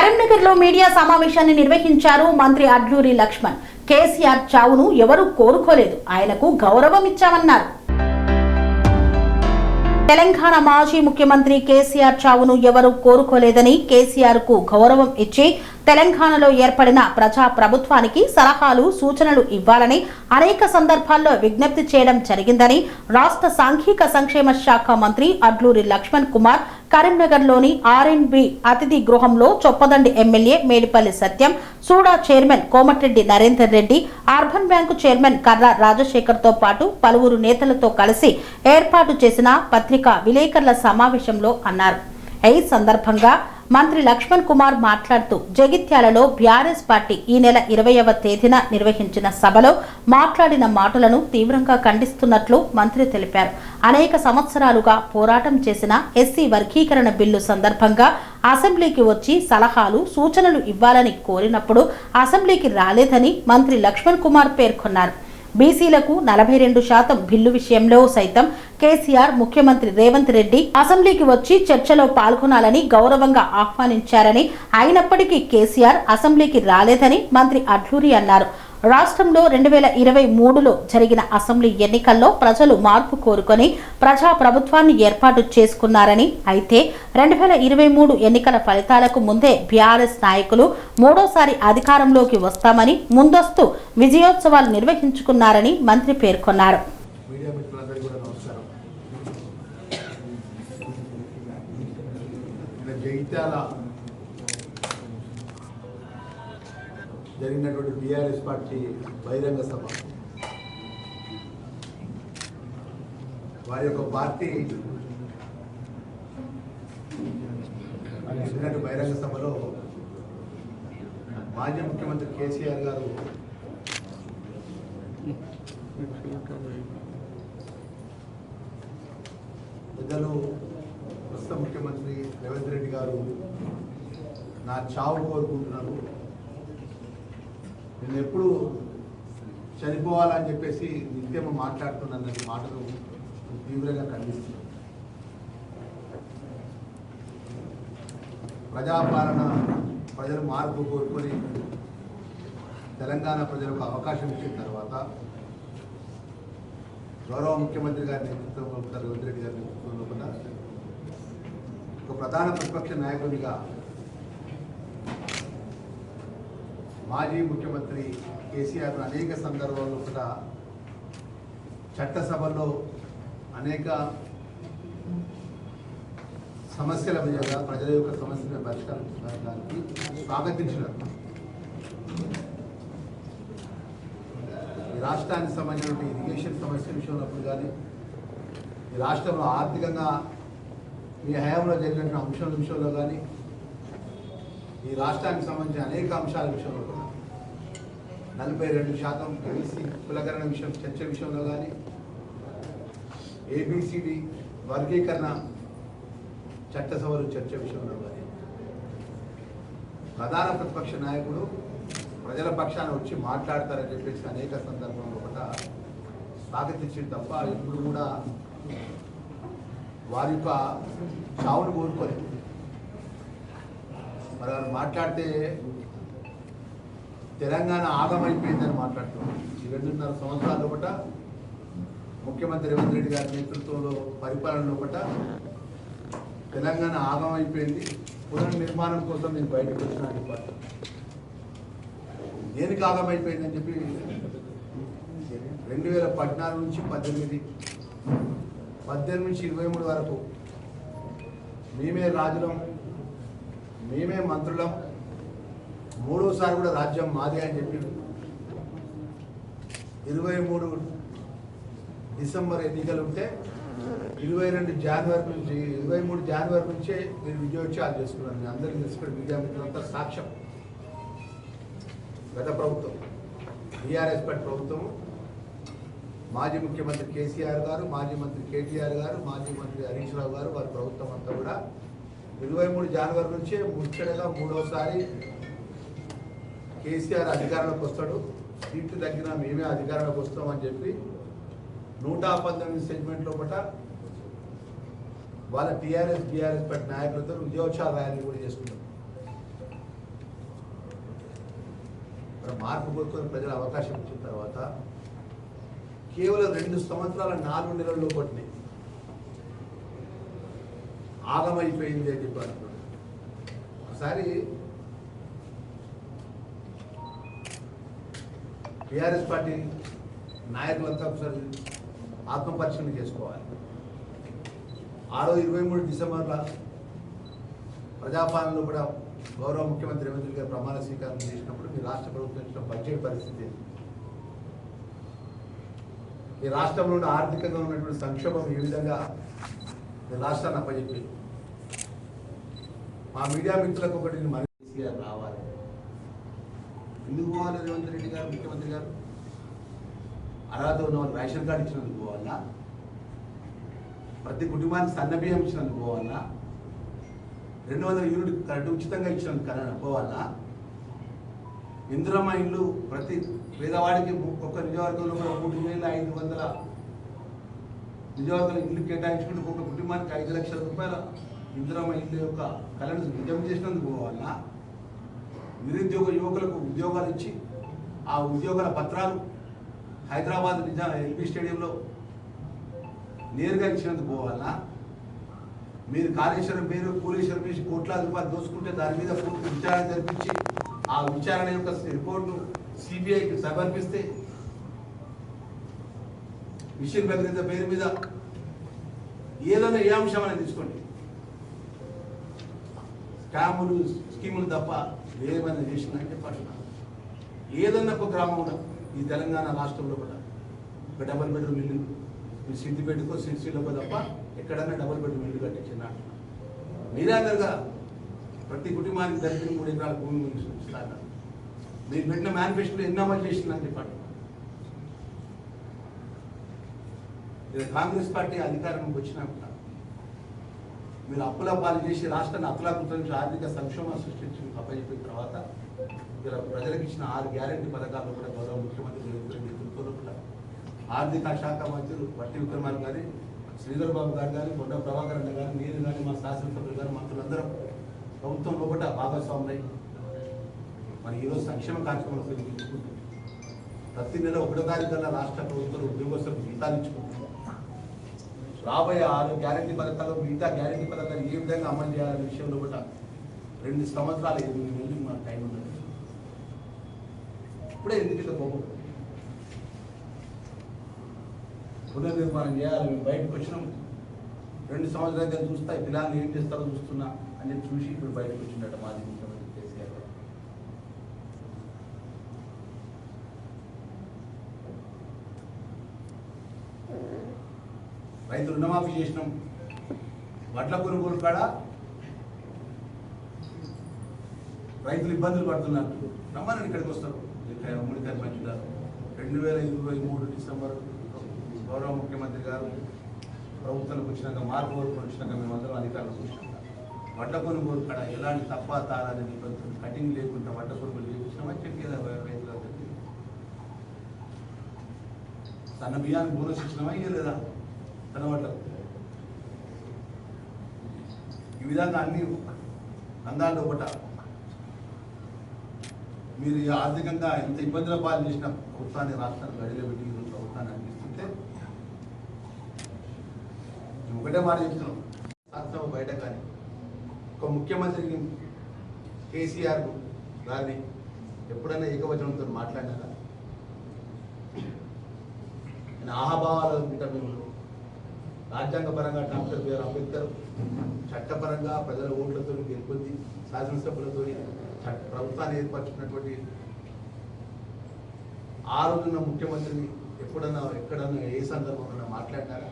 కరీంనగర్లో మీడియా సమావేశాన్ని నిర్వహించారు మంత్రి అడ్లూరి లక్ష్మణ్. కేసీఆర్ చావును ఎవరూ కోరుకోలేదు, ఆయనకు గౌరవం ఇచ్చామన్నారు. తెలంగాణ మాజీ ముఖ్యమంత్రి కేసీఆర్ చావును ఎవరూ కోరుకోలేదని, కేసీఆర్ కు గౌరవం ఇచ్చి తెలంగాణలో ఏర్పడిన ప్రజా ప్రభుత్వానికి సలహాలు సూచనలు ఇవ్వాలని అనేక సందర్భాల్లో విజ్ఞప్తి చేయడం జరిగిందని రాష్ట్ర సాంఘిక సంక్షేమ శాఖ మంత్రి అడ్లూరి లక్ష్మణ్ కుమార్ కరీంనగర్లోని ఆర్ఎండ్బి అతిథి గృహంలో Choppadandi MLA Medipalli Satyam, SUDA chairman Komatireddy Narender Reddy, urban bank chairman Karra Rajasekhar తో పాటు పలువురు నేతలతో కలిసి ఏర్పాటు చేసిన పత్రికా విలేకరుల సమావేశంలో అన్నారు. ఈ సందర్భంగా మంత్రి లక్ష్మణ్ కుమార్ మాట్లాడుతూ జగిత్యాలలో బీఆర్ఎస్ పార్టీ ఈ నెల 20వ తేదీన నిర్వహించిన సభలో మాట్లాడిన మాటలను తీవ్రంగా ఖండిస్తున్నట్లు మంత్రి తెలిపారు. అనేక సంవత్సరాలుగా పోరాటం చేసిన ఎస్సీ వర్గీకరణ బిల్లు సందర్భంగా అసెంబ్లీకి వచ్చి సలహాలు సూచనలు ఇవ్వాలని కోరినప్పుడు అసెంబ్లీకి రాలేదని మంత్రి లక్ష్మణ్ కుమార్ పేర్కొన్నారు. బీసీలకు 42% బిల్లు విషయంలో సైతం కేసీఆర్ ముఖ్యమంత్రి రేవంత్ రెడ్డి అసెంబ్లీకి వచ్చి చర్చలో పాల్గొనాలని గౌరవంగా ఆహ్వానించారని, అయినప్పటికీ కేసీఆర్ అసెంబ్లీకి రాలేదని మంత్రి అడ్లూరి అన్నారు. రాష్ట్రంలో 2023లో జరిగిన అసెంబ్లీ ఎన్నికల్లో ప్రజలు మార్పు కోరుకొని ప్రజా ప్రభుత్వాన్ని ఏర్పాటు చేసుకున్నారని, అయితే 2023 ఎన్నికల ఫలితాలకు ముందే బీఆర్ఎస్ నాయకులు మూడోసారి అధికారంలోకి వస్తామని ముందస్తు విజయోత్సవాలు నిర్వహించుకున్నారని మంత్రి పేర్కొన్నారు. జరిగినటువంటి బీఆర్ఎస్ పార్టీ బహిరంగ సభ, వారి యొక్క పార్టీ బహిరంగ సభలో మాజీ ముఖ్యమంత్రి కేసీఆర్ గారు పెద్దలు ప్రస్తుత ముఖ్యమంత్రి రేవంత్ రెడ్డి గారు నా చావు కోరుకుంటున్నారు, నేను ఎప్పుడు చనిపోవాలని చెప్పేసి నిత్యం మాట్లాడుతున్న మాటలు తీవ్రంగా ఖండిస్తున్నాను. ప్రజాపాలన ప్రజలు మార్పు కోరుకొని తెలంగాణ ప్రజలకు అవకాశం ఇచ్చిన తర్వాత గౌరవ ముఖ్యమంత్రి గారి నేతృత్వంలో రేవంత్ రెడ్డి గారి నేతృత్వంలో కూడా ఒక ప్రధాన ప్రతిపక్ష నాయకుడిగా మాజీ ముఖ్యమంత్రి కేసీఆర్ అనేక సందర్భాల్లో కూడా చట్టసభలో అనేక సమస్యల మీద ప్రజల యొక్క సమస్యలను పరిష్కరించడానికి స్వాగతించినారు. ఈ రాష్ట్రానికి సంబంధించిన ఇరిగేషన్ సమస్య విషయంలో కానీ, ఈ రాష్ట్రంలో ఆర్థికంగా ఈ హయాంలో జరిగిన అంశాల విషయంలో కానీ, ఈ రాష్ట్రానికి సంబంధించిన అనేక అంశాల విషయంలో కూడా 42% బీసీ కులకరణ విషయం చర్చ విషయంలో కానీ, ఏబిసిడి వర్గీకరణ చట్టసభలు చర్చ విషయంలో కానీ ప్రధాన ప్రతిపక్ష నాయకుడు ప్రజల పక్షాన వచ్చి మాట్లాడతారని చెప్పేసి అనేక సందర్భంలో కూడా స్వాగతించింది తప్ప ఇప్పుడు కూడా వారి యొక్క చావును కోరుకోలేదు. మరి వారు మాట్లాడితే తెలంగాణ ఆగమైపోయిందని మాట్లాడుతున్నారు. ఈ 2.5 సంవత్సరాల ఒకట ముఖ్యమంత్రి రేవంత్ రెడ్డి గారి నేతృత్వంలో పరిపాలనలో ఒకట తెలంగాణ ఆగమైపోయింది, పునర్నిర్మాణం కోసం నేను బయటకు వచ్చిన దేనికి ఆగమైపోయిందని చెప్పి 2014 నుంచి 18 నుంచి 23 వరకు మేమే రాజులం, మేమే మంత్రులం, మూడోసారి కూడా రాజ్యం మాదే అని చెప్పి 23 డిసెంబర్ ఎన్నికలు ఉంటే 23 జనవరి నుంచే మీరు విజయోత్సవాలు చేసుకున్నారు. మీ అందరికీ తెలుసుకుని మీడియా మిత్రులంతా సాక్ష్యం. గత ప్రభుత్వం బీఆర్ఎస్ పార్టీ ప్రభుత్వం, మాజీ ముఖ్యమంత్రి కేసీఆర్ గారు, మాజీ మంత్రి కేటీఆర్ గారు, మాజీ మంత్రి హరీష్ రావు గారు, వారి ప్రభుత్వం అంతా కూడా 23 జనవరి నుంచే ముచ్చటగా మూడోసారి కేసీఆర్ అధికారంలోకి వస్తాడు, సీట్లు తగ్గినా మేమే అధికారంలోకి వస్తామని చెప్పి 119 సెగ్మెంట్లో పట్ల వాళ్ళ టీఆర్ఎస్ బీఆర్ఎస్ పార్టీ నాయకులతో విజయోత్సవ ర్యాలీ కూడా చేసుకున్నారు. మార్పు కోరుకొని ప్రజలు అవకాశం ఇచ్చిన తర్వాత కేవలం 2 సంవత్సరాల 4 నెలల్లో పట్టినాయి ఆగమైపోయింది అని చెప్పి అంటున్నాడు. ఒకసారి టీఆర్ఎస్ పార్టీ నాయకులంతా ఒకసారి ఆత్మపరిశీలన చేసుకోవాలి. ఆ రోజు 23 డిసెంబర్లో ప్రజాపాలనలో కూడా గౌరవ ముఖ్యమంత్రి రేవంత్ రెడ్డి గారు ప్రమాణ స్వీకారం చేసినప్పుడు మీ రాష్ట్ర ప్రభుత్వం ఇచ్చిన బడ్జెట్ పరిస్థితి, ఈ రాష్ట్రంలో ఆర్థికంగా ఉన్నటువంటి సంక్షోభం ఏ విధంగా మీ రాష్ట్రాన్ని అప్పచెప్పి మా మీడియా మిత్రులకు ఒకటి మరి కేసీఆర్ రావాలి. ఎందుకు పోవాలి రేవంత్ రెడ్డి గారు ముఖ్యమంత్రి గారు? అర్హత ఉన్న వాళ్ళు రేషన్ కార్డు ఇచ్చినందుకు పోవాలా? ప్రతి కుటుంబానికి సన్నబియ్యం ఇచ్చినందుకు పోవాలా? 200 యూనిట్ కరెంటు ఉచితంగా ఇచ్చినందుకు పోవాలా? ఇందిరమ్మ ఇల్లు ప్రతి పేదవాడికి ఒక్క నియోజకవర్గంలో 3,500 నియోజకవర్గంలో ఇల్లు కేటాయించుకుంటూ ఒక కుటుంబానికి 5 లక్షల రూపాయల ఇందిరమ్మ ఇల్లు యొక్క కళను నిజం చేసినందుకు పోవాలా? నిరుద్యోగ యువకులకు ఉద్యోగాలు ఇచ్చి ఆ ఉద్యోగాల పత్రాలు హైదరాబాద్ ఎల్బీ స్టేడియంలో నేరుగా ఇచ్చినందుకు పోవాలా? మీరు కాళేశ్వరం పేరు కూలేశ్వరం వేసి కోట్లాది రూపాయలు దోచుకుంటే దాని మీద పూర్తి విచారణ జరిపించి ఆ విచారణ యొక్క రిపోర్ట్ను సిబిఐకి సమర్పిస్తే మిషన్ భగీరథ పేరు మీద ఏదైనా ఏ అంశం అనేది తీసుకోండి, స్కాములు స్కీములు తప్ప ఏమైనా చేసిందని చెప్పండి. ఏదన్నా ఒక గ్రామంలో ఈ తెలంగాణ రాష్ట్రంలో కూడా ఒక డబుల్ బెడ్రూమ్ ఇల్లు మీరు సిద్దిపేటకో సిరిసిల్లకో తప్ప ఎక్కడన్నా డబుల్ బెడ్రూమ్ ఇల్లు కట్టించిన మీరందరుగా ప్రతి కుటుంబానికి దరిద్రం 3 ఎకరాల భూమి ఇస్తారు. మీరు పెట్టిన మేనిఫెస్టోలో ఎన్ని అమలు చేసిందని చెప్పండి. ఇది కాంగ్రెస్ పార్టీ అధికారంలోకి వచ్చినాక మీరు అప్పుల పాలు చేసి రాష్ట్రాన్ని అప్పులాకృతం నుంచి ఆర్థిక సంక్షోభం సృష్టించి అప్పచెప్పిన తర్వాత ఇలా ప్రజలకు ఇచ్చిన 6 గ్యారెంటీ పథకాల్లో కూడా గౌరవ ముఖ్యమంత్రి రేవంత్ రెడ్డి నేతృత్వంలో కూడా ఆర్థిక శాఖ మంత్రులు పట్టి విక్రమార్క గారి, శ్రీధర్ బాబు గారు కానీ, కొండ ప్రభాకర్ అన్న గారు, నేను కానీ, మా శాసనసభ్యులు గారు, మంత్రులందరం ప్రభుత్వం లోపల భాగస్వాములై మరి ఈరోజు సంక్షేమ కార్యక్రమాలు ఉపయోగించుకుంటూ ప్రతి నెల 1వ తారీఖున రాష్ట్ర ప్రభుత్వాలు ఉద్యోగస్తులకు జీతాలు ఇచ్చుకుంటున్నాం. రాబోయే 6 గ్యారెంటీ పథకాలు మిగతా గ్యారెంటీ పథకాలు ఏ విధంగా అమలు చేయాలనే విషయంలో కూడా 2 సంవత్సరాలు 8 నెలలు మన టైం ఉన్నది. ఇప్పుడే ఎందుకు ఇంత కోపం? పునర్నిర్మాణం చేయాలి. మేము బయటకు వచ్చినాం, 2 సంవత్సరాల దగ్గర చూస్తా పిల్లలు ఏం చేస్తారో చూస్తున్నా అని చూసి ఇప్పుడు బయటకు వచ్చిందట మాజీ ముఖ్యమంత్రి కేసీఆర్ గారు. రైతులు రుణమాఫీ చేసినాం, వడ్ల కొనుగోలు కాడ రైతులు ఇబ్బందులు పడుతున్నారు. రమ్మని ఇక్కడికి వస్తారు. ఉమ్మడి కర్మంచి 2023 డిసెంబర్ గౌరవ ముఖ్యమంత్రి గారు ప్రభుత్వానికి వచ్చినాక మార్పు వచ్చినాక మేమందరం అధికారులకు వచ్చినాక వడ్ల కొనుగోలు కాడ ఎలాంటి తప్ప తారాలని నిబంధనలు కటింగ్ లేకుండా వడ్ల కొనుగోలు చేయించినామని చెప్పి రైతులందరికీ సన్న బియ్యానికి బోనస్ ఇచ్చినామా ఇవ్వలేదా? తన వడ్ల ఈ విధంగా అన్ని రంగాల్లో ఒకట మీరు ఆర్థికంగా ఎంత ఇబ్బందుల పాలు చేసిన ప్రభుత్వాన్ని రాష్ట్రాన్ని గడిలో పెట్టి ప్రభుత్వాన్ని అందిస్తుంటే ఒకటే మాట చెప్తున్నాం. శాసనసభ బయట కానీ ఒక ముఖ్యమంత్రికి కేసీఆర్ గారిని ఎప్పుడైనా ఏకవచనంతో మాట్లాడినారా? ఆయన ఆహాభావాలు ఇంటర్వ్యూలో రాజ్యాంగపరంగా డాక్టర్ బిఆర్ అంబేద్కర్ చట్టపరంగా ప్రజల ఓట్లతో గెలుపొంది శాసనసభ్యులతో ప్రభుత్వాన్ని ఏర్పరచుకున్నటువంటి ఆ రోజున్న ముఖ్యమంత్రిని ఎప్పుడన్నా ఎక్కడన్నా ఏ సందర్భంలో మాట్లాడినారా?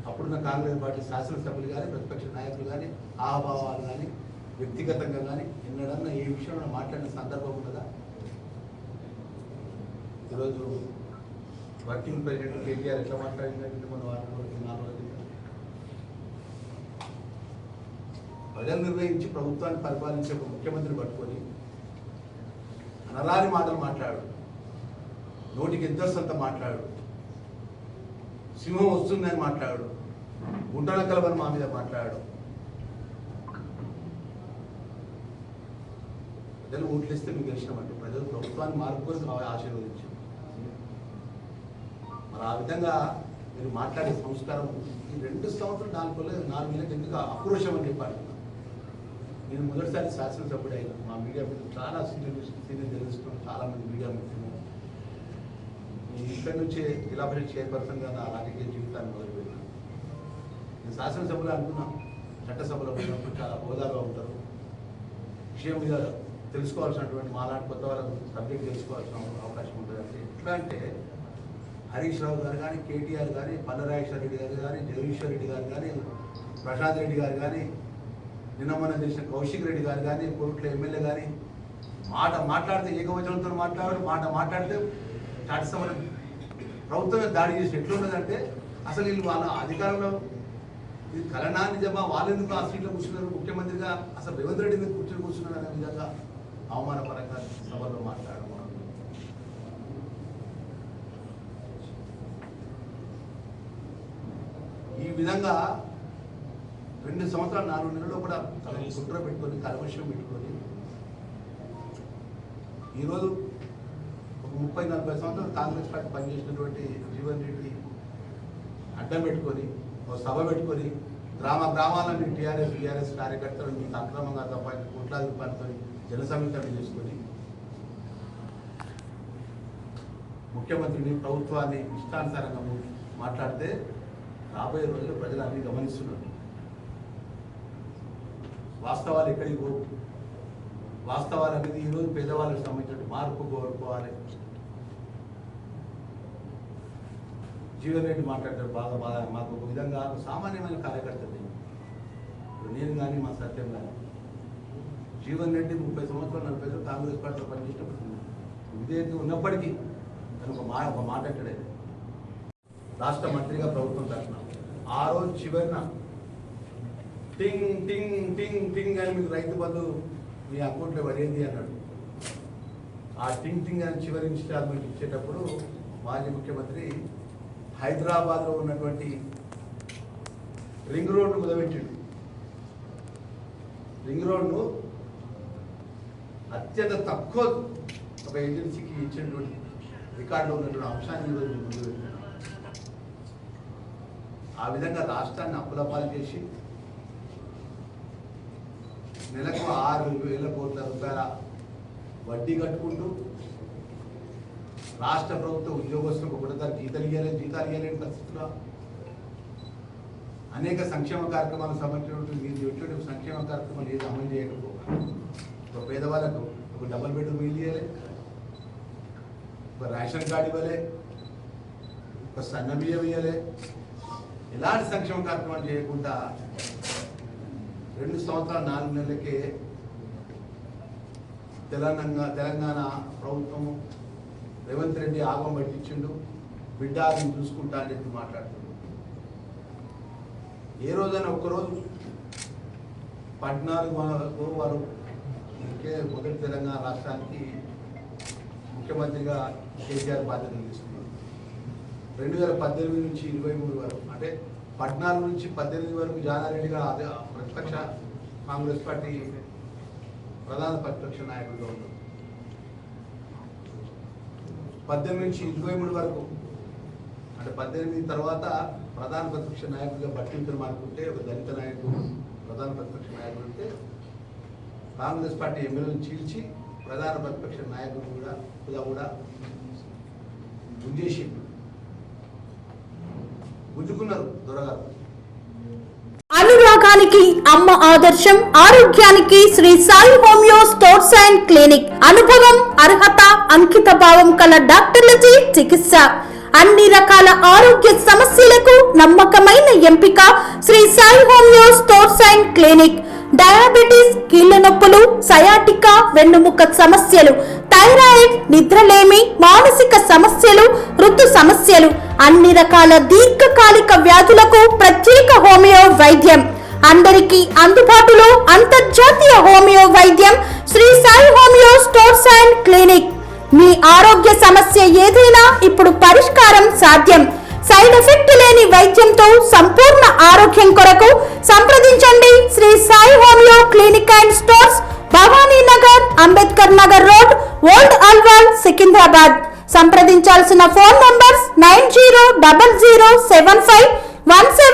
అప్పుడున్న కాంగ్రెస్ పార్టీ శాసనసభ్యులు కానీ ప్రతిపక్ష నాయకులు కానీ ఆహాభావాలు కానీ వ్యక్తిగతంగా కానీ ఎన్నడన్నా ఏ విషయంలో మాట్లాడిన సందర్భం ఉన్నదా? ఈరోజు వర్కింగ్ ప్రెసిడెంట్ కేటీఆర్ ఎట్లా మాట్లాడిందంటే మన వారంలో 4 రోజులు ప్రజలు నిర్ణయించి ప్రభుత్వాన్ని పరిపాలించే ఒక ముఖ్యమంత్రిని పట్టుకొని అనరాని మాటలు మాట్లాడు, నోటికి ఎంతసంత మాట్లాడు, సింహం వస్తుందని మాట్లాడు, గుంటల కలవని మా మీద మాట్లాడు. ప్రజలు ఓట్లు ఇస్తే మీకు గెలిచినామంటే ప్రజలు ప్రభుత్వాన్ని మార్పుకొని ఆశీర్వదించారు. మరి ఆ విధంగా మీరు మాట్లాడే సంస్కారం ఈ 2 సంవత్సరాలు 4 నెలలకు ఎందుకు ఆక్రోశం అని చెప్పాలి. నేను మొదటిసారి శాసనసభ్యుడు అయినా మా మీడియా మిత్రులు చాలా సీనియర్ తెలుస్తున్నాం, చాలామంది మీడియా మిత్రులు ఇక్కడి నుంచే జిల్లా పరిషత్ చైర్పర్సన్గా నా రాజకీయ జీవితాన్ని మొదలుపెట్టాను. నేను శాసనసభలో అనుకున్నాను, చట్టసభలో ఉన్నప్పుడు చాలా హోదాగా ఉంటారు, విషయం మీద తెలుసుకోవాల్సినటువంటి మాలాంటి కొత్త వాళ్ళకు సబ్జెక్ట్ తెలుసుకోవాల్సిన అవకాశం ఉంటుంది. అంటే ఎట్లా అంటే హరీష్ రావు గారు కానీ, కేటీఆర్ కానీ, పల్లరాజేశ్వర రెడ్డి గారు కానీ, జగదీశ్వర్ రెడ్డి గారు కానీ, ప్రసాద్ రెడ్డి గారు కానీ, నిన్న మొన్న తెలిసిన కౌశిక్ రెడ్డి గారు కానీ, కోరుట్ల ఎమ్మెల్యే కానీ మాట్లాడితే ఏకవచనంతో మాట్లాడితే చట్టసభలో ప్రభుత్వమే దాడి చేసి ఎట్లున్నదంటే అసలు వీళ్ళు వాళ్ళ అధికారంలో ఇది కలనా నిజమా, వాళ్ళెందుకు ఆ సీట్లో కూర్చున్నారు, ముఖ్యమంత్రిగా అసలు రేవంత్ రెడ్డి మీద కూర్చున్నారు అనే విధంగా అవమానపరంగా సభలో మాట్లాడడం. ఈ విధంగా 2 సంవత్సరాలు 4 నెలల్లో కూడా కుట్ర పెట్టుకొని కలవశం పెట్టుకొని ఈరోజు ఒక 30-40 సంవత్సరాలు కాంగ్రెస్ పార్టీ పనిచేసినటువంటి జీవన్ రెడ్డి అడ్డం పెట్టుకొని ఒక సభ పెట్టుకొని గ్రామాలన్నీ టీఆర్ఎస్ కార్యకర్తలు మీకు అక్రమంగా తప్పని కోట్లాది రూపాయలతో జన సమీకరణ చేసుకొని ముఖ్యమంత్రిని ప్రభుత్వాన్ని ఇష్టానుసారంగా మాట్లాడితే రాబోయే రోజుల్లో ప్రజలు అన్ని గమనిస్తున్నారు. వాస్తవాలు ఎక్కడికి పోవు. వాస్తవాలు అనేది ఈరోజు పేదవాళ్ళకి సంబంధించిన మార్పు కోరుకోవాలి. జీవన్ రెడ్డి మాట్లాడతారు బాగా మాకు ఒక విధంగా సామాన్యమైన కార్యకర్తలు నేను కానీ మా సత్యం కానీ జీవన్ రెడ్డి 30 సంవత్సరాలు 40 సంవత్సరాలు కాంగ్రెస్ పార్టీలో పనిచేసినప్పుడు విధేయత ఉన్నప్పటికీ తను ఒక మాట అంటాడే రాష్ట్ర మంత్రిగా ప్రభుత్వం తరఫున ఆ రోజు చివరిన టింగ్ టింగ్ టింగ్ టింగ్ అని మీకు రైతు బంధు మీ అకౌంట్లో పడేది అన్నాడు. ఆ టింగ్ టింగ్ అని చివరి ఇన్స్టాల్మెంట్ ఇచ్చేటప్పుడు మాజీ ముఖ్యమంత్రి హైదరాబాద్లో ఉన్నటువంటి రింగ్ రోడ్ను కుదబెట్టాడు. రింగ్ రోడ్ను అత్యంత తక్కువ ఒక ఏజెన్సీకి ఇచ్చినటువంటి రికార్డులో ఉన్నటువంటి అంశాన్ని ఈరోజు ముందు పెట్టాడు. ఆ విధంగా రాష్ట్రాన్ని అప్పులపాలు చేసి నెలకు 6,000 కోట్ల రూపాయల వడ్డీ కట్టుకుంటూ రాష్ట్ర ప్రభుత్వ ఉద్యోగస్తులకు ఒకటిసారి జీతాలు ఇవ్వలేని పరిస్థితుల్లో అనేక సంక్షేమ కార్యక్రమాలకు సంబంధించినటువంటి మీరు సంక్షేమ కార్యక్రమాలు ఏది అమలు చేయకపోగా ఒక పేదవాళ్ళకు ఒక డబుల్ బెడ్రూమ్ ఇల్లు ఇవ్వలే, ఒక రేషన్ కార్డు ఇవ్వలే, ఒక సన్న బియ్యం ఇవ్వలే, ఎలాంటి సంక్షేమ కార్యక్రమాలు చేయకుండా 2 సంవత్సరాలు 4 నెలలకే తెలంగాణ ప్రభుత్వం రేవంత్ రెడ్డి ఆగం పట్టించిండు, బిడ్డ ఆగం చూసుకుంటా అని చెప్పి మాట్లాడుతున్నాడు. ఏ రోజైనా ఒక్కరోజు 14 వారు మొదటి తెలంగాణ రాష్ట్రానికి ముఖ్యమంత్రిగా కేసీఆర్ బాధ్యతలు తీసుకున్నారు. 2018 నుంచి 23 వరకు అంటే 14 నుంచి 18 వరకు జానారెడ్డిగా ప్రతిపక్ష కాంగ్రెస్ పార్టీ ప్రధాన ప్రతిపక్ష నాయకుడిగా ఉన్నారు. 18 నుంచి 23 వరకు అంటే 18 తర్వాత ప్రధాన ప్రతిపక్ష నాయకుడిగా బట్టింపులు మార్చుకుంటే ఒక దళిత నాయకుడు ప్రధాన ప్రతిపక్ష నాయకుడు ఉంటే కాంగ్రెస్ పార్టీ ఎమ్మెల్యేలను చీల్చి ప్రధాన ప్రతిపక్ష నాయకుడు కూడా గుంజుకున్నారు దొరగారు. అనురాగానికి అమ్మ ఆదర్శం, ఆరోగ్యానికి Shri Sai homeo stores and clinic. అనుభవం, అర్హత, అంకిత భావం కల డాక్టర్లచే చికిత్స. అన్ని రకాల ఆరోగ్య సమస్యలకు నమ్మకమైన ఎంపిక Shri Sai homeo stores and clinic. Diabetes, కీళ్ల నొప్పులు, సయాటికా, వెన్నుముక సమస్యలు, థైరాయిడ్, నిద్రలేమి, మానసిక సమస్యలు, ఋతు సమస్యలు, అన్ని రకాల దీర్ఘకాలిక వ్యాధులకు ప్రత్యేక హోమియో వైద్యం. అందరికీ అందుబాటులో అంతర్జాతీయ హోమియో వైద్యం Sri Sai homeo stores and clinic. మీ ఆరోగ్య సమస్య ఏదైనా ఇప్పుడు పరిష్కారం సాధ్యం. సైడ్ ఎఫెక్ట్ లేని వైద్యంతో సంపూర్ణ ఆరోగ్యం కొరకు సంప్రదించండి Sri Sai homeo clinic and stores, Bhavani Nagar, Ambedkar Nagar road, old Alwal, Secunderabad. సంప్రదించాల్సిన ఫోన్ నంబర్స్ 90007517